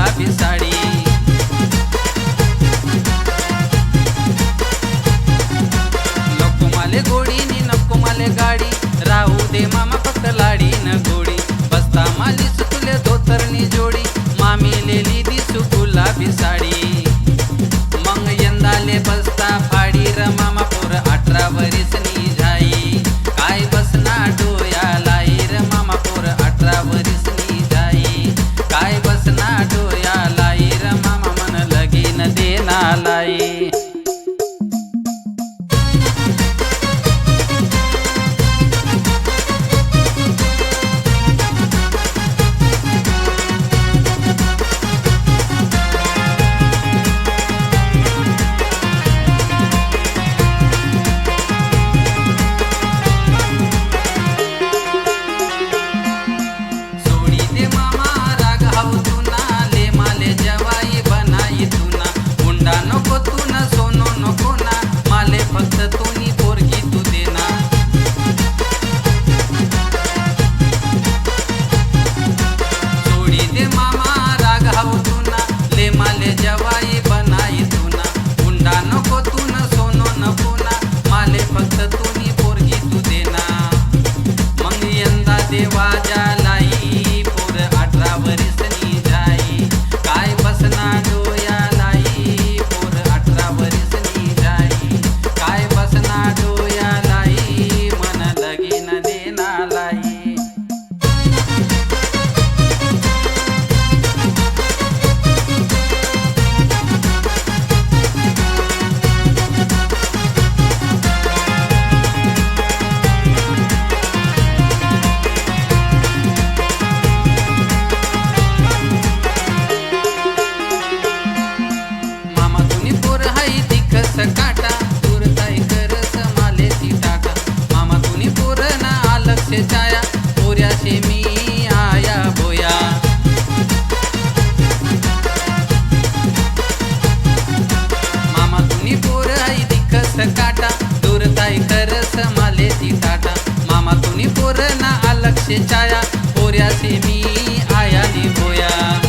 गुलाबी साडी। नको माले गोडी नी नको माले गाडी, राहू दे मामा फक्त लाडी न गोडी। बसता मालीस तुले धोतरनी जोडी, मामी लेली दिसू गुलाबी साडी। मग यंदाले बसता फाडी र मामा पोर 18 वरीसनी जाई। काय बसना डोया लाई र मामा पोर 18 वरीसनी जाई। काय बसना डोया लाई र मामा मन लगीन देना लाई। नको तू न सोनो नको ना, माले फक्त तूनी पोरगी तू देना। सोडी दे मामा राग हाऊ तू ना, ले माले जवाई बनाई तू ना। हुंडा नको तू न सोनो नको ना, माले फक्त तूनी पोरगी तू देना। मग यंदा देवा लाई पोर 18 वरीसनी जाई। काय बसना डोया लाई पोर 18 वरीसनी जाई। काय बसना डोया लाई मन लगीन देना लाई। काटा दूर ताई करस माले ती टाटा। मामा तुनी पोर ना अलग से छाया, पोऱ्या से मी आया बोया। मामा तुनी पोर आई दिखस काटा, दूर ताई करस माले ती टाटा। मामा तुनी पोर ना अलग से छाया, पोऱ्या से मी आया नी बोया।